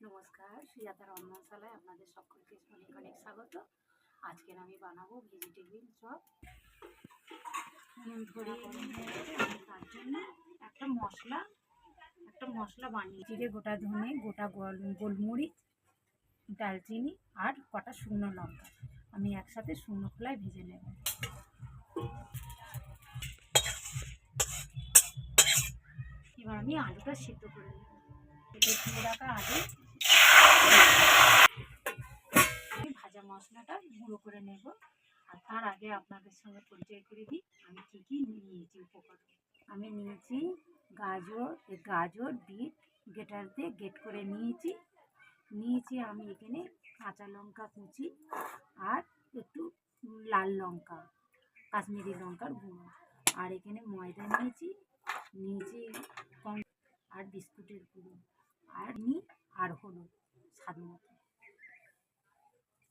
নমস্কার, সুজাতা রন্ধনশালায় আপনাদের সকলকে অনেক অনেক স্বাগত। আজকের আমি বানাবো ভেজিটেবিল চপ। নুন ধরিয়ে আমি তার জন্য একটা মশলা বানিয়ে জিরে, গোটা ধনে, গোটা গোলমরিচ, দালচিনি আর কটা শুকনো লঙ্কা আমি একসাথে শুকনো খোলায় ভেজে নেব। এবার আমি আলুটা সিদ্ধ করে নেব। ধুয়ে রাখা আলু আমি ভাজা মশলাটা গুঁড়ো করে নেব। আর তার আগে আপনাদের সঙ্গে পরিচয় করে দিই আমি কী কী নিয়েছি উপকরণ। আমি নিয়েছি গাজর, বিট গ্রেটার দিয়ে গ্রেট করে নিয়েছি আমি এখানে কাঁচা লঙ্কা কুচি আর একটু লাল লঙ্কা, কাশ্মীরি লঙ্কার গুঁড়ো, আর এখানে ময়দা নিয়েছি আর বিস্কুটের গুঁড়ো আর হলুদ স্বাদ মতো।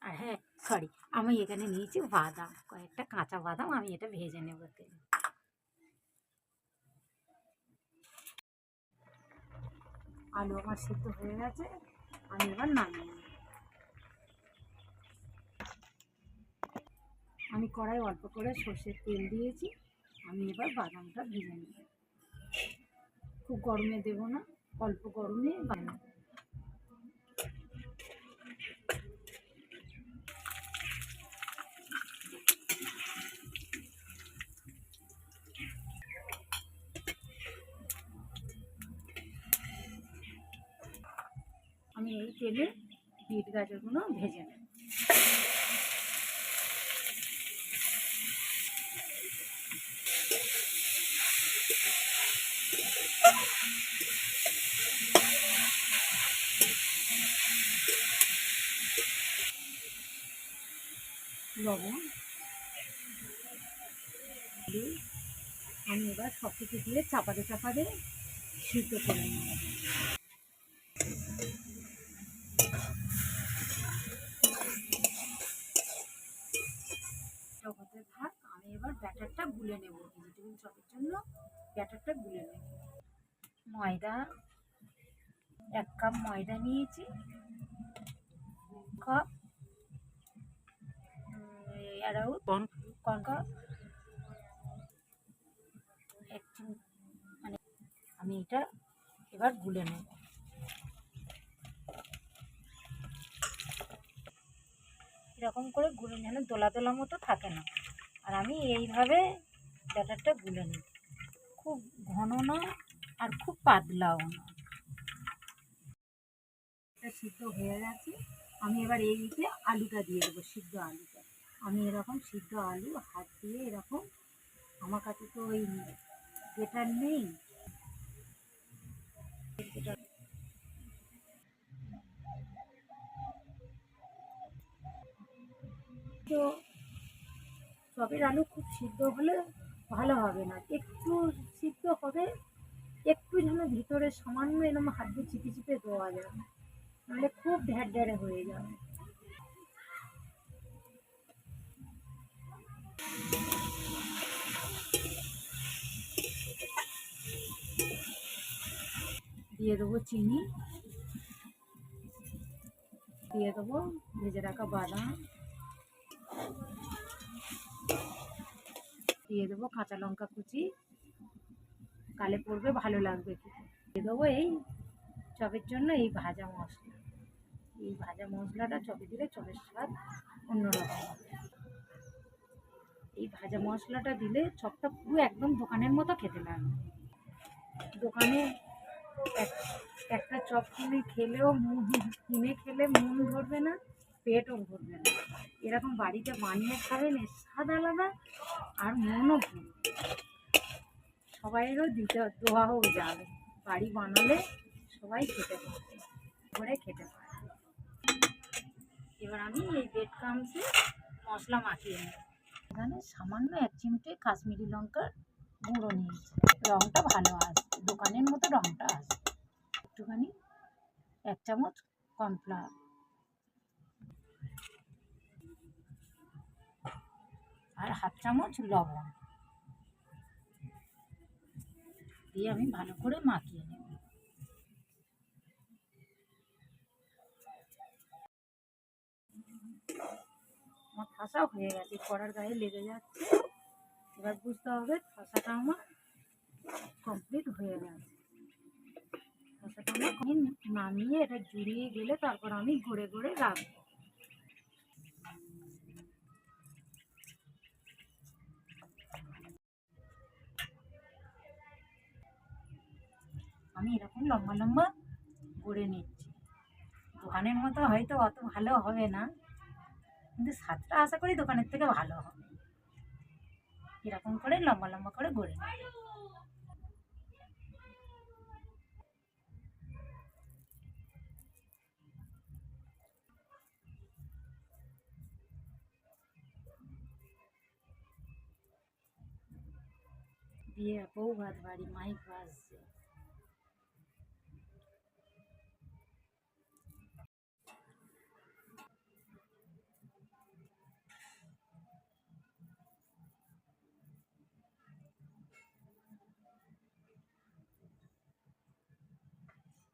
আর হ্যাঁ আমি এখানে নিয়েছি বাদাম, কয়েকটা কাঁচা বাদাম, আমি এটা ভেজে নেব তেলে। আলু আমার সিদ্ধ হয়ে গেছে, আমি এবার নামিয়ে নেব। আমি কড়াই অল্প করে সর্ষের তেল দিয়েছি, আমি এবার বাদামটা ভেজে নেব। খুব গরমে দেব না, অল্প গরমে বানাবো। আমি এই তেলে বিট গাজরগুলো ভেজে নেব। লবণ, আমি এবার সব কিছু দিয়ে চাপাতে সিদ্ধ করে নেব। হতে থাক, আমি এবার ব্যাটারটা গুলে নেব। ভেজিটেবিল চপের জন্য ব্যাটারটা গুলে নেব। ময়দা 1 কাপ ময়দা নিয়েছি, কাপ কর্নফ্লাওয়ার মানে আমি এটা এবার গুলে নেব। এরকম করে গুলে যেন দোলা মতো থাকে না। আর আমি এইভাবে ব্যাটারটা গুলে নিই, খুব ঘন না আর খুব পাতলাও না। এটা সিদ্ধ হয়ে গেছে, আমি এবার এইতে আলুটা দিয়ে দেবো, সিদ্ধ আলুটা। আমি এরকম সিদ্ধ আলু হাত দিয়ে এরকম, আমার কাছে তো ওই গ্রেটার নেই, তো চপের আলু খুব সিদ্ধ হলে ভালো হবে না, একটু সিদ্ধ হবে, একটু যেন ভিতরে সামান্য এরকম হাত দিয়ে চিপে দেওয়া যাবে, নাহলে খুব ঢ্যাড় হয়ে যাবে। দিয়ে দেবো চিনি, দিয়ে দেবো ভেজে রাখা বাদাম, দিয়ে দেবো কাঁচা লঙ্কা কুচি, কালে পড়বে ভালো লাগবে। দিয়ে দেবো এই চপের জন্য এই ভাজা মশলাটা চপে দিলে চপের স্বাদ অন্যরকম হবে। এই ভাজা মশলাটা দিলে চপটা পুরো একদম দোকানের মতো খেতে লাগবে। দোকানে একটা চপ কিনে খেলে মন ভরবে না, পেটও ভরবে না। এরকম বাড়িতে বানিয়ে খাবেন, এর স্বাদ আলাদা আর মনও ভরবে। সবাইয়েরও দোয়াও যাবে, বাড়ি বানালে সবাই খেতে পারে। এবার আমি এই ব্রেড ক্রাম্বসে মশলা মাখিয়ে নেব। এখানে সামান্য 1 চিমটে কাশ্মীরি লঙ্কার গুঁড়ো নিয়েছি, রঙটা ভালো আসবে, দোকানের মতো রঙটা আসবে। একটুখানি 1 চামচ কর্নফ্লাওয়ার আর 1/2 চামচ লবণ দিয়ে আমি ভালো করে মাখিয়ে নেব। আমার ঠাসা হয়ে গেছে, কড়ার গায়ে লেগে যাচ্ছে। এবার বুঝতে হবে ঠাসাটা আমার কমপ্লিট হয়ে গেছে। ঠাসাটা আমি নামিয়ে এটা জুড়িয়ে গেলে তারপর আমি গড়ে গড়ে রাখবো। আমি এরকম লম্বা লম্বা গড়ে নিচ্ছি। দোকানের মতো হয়তো অত ভালো হবে না, কিন্তু স্বাদটা আশা করি দোকানের থেকে ভালো হবে। এরকম করে লম্বা লম্বা করে গড়ে নিই। দিয়ে বউ ভাত বাড়ি মাইক বাজছে।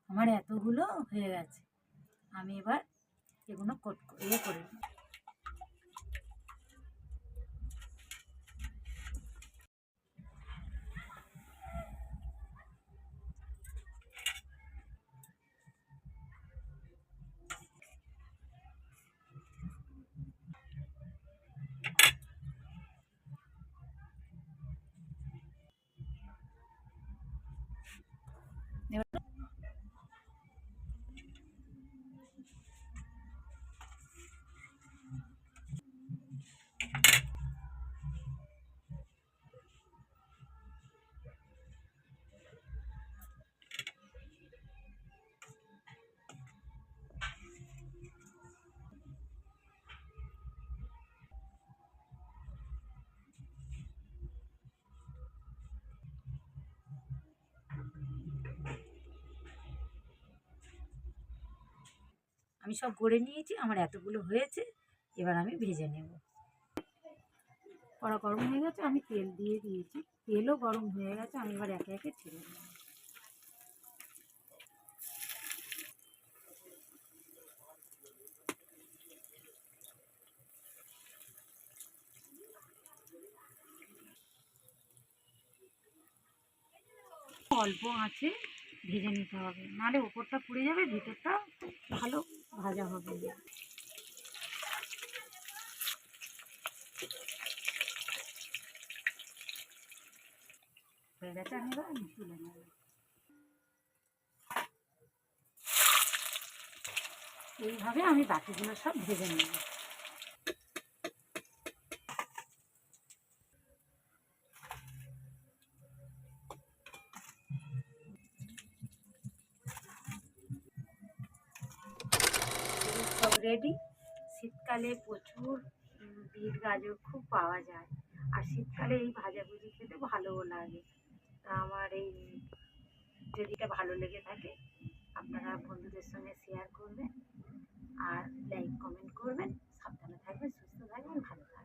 আমার এতগুলো হয়ে গেছে, আমি এবার এগুলো করে নিই। এবার আমি সব গড়ে নিয়েছি, আমার এতগুলো হয়েছে। এবার আমি ভেজে নেব। কড়া গরম হয়ে গেছে, আমি তেল দিয়ে দিয়েছি, তেলও গরম হয়ে গেছে। আমি এবার একে একে ছেড়ে দেবো। অল্প আঁচে ভেজে নিতে হবে, নাহলে ওপরটা পুড়ে যাবে, ভিতরটা ভালো ভাজা হবে না। হয়ে গেছে, আমি এবার তুলে নেব। এইভাবে আমি বাকিগুলো সব ভেজে নেব। সব রেডি। শীতকালে প্রচুর বিট গাজর খুব পাওয়া যায়, আর শীতকালে এই ভাজাভুজি খেতে ভালোও লাগে। তা আমার এই রেসিপিটা ভালো লেগে থাকে, আপনারা বন্ধুদের সঙ্গে শেয়ার করবেন আর লাইক কমেন্ট করবেন। সাবধানে থাকবেন, সুস্থ থাকবেন, ভালো থাকবেন।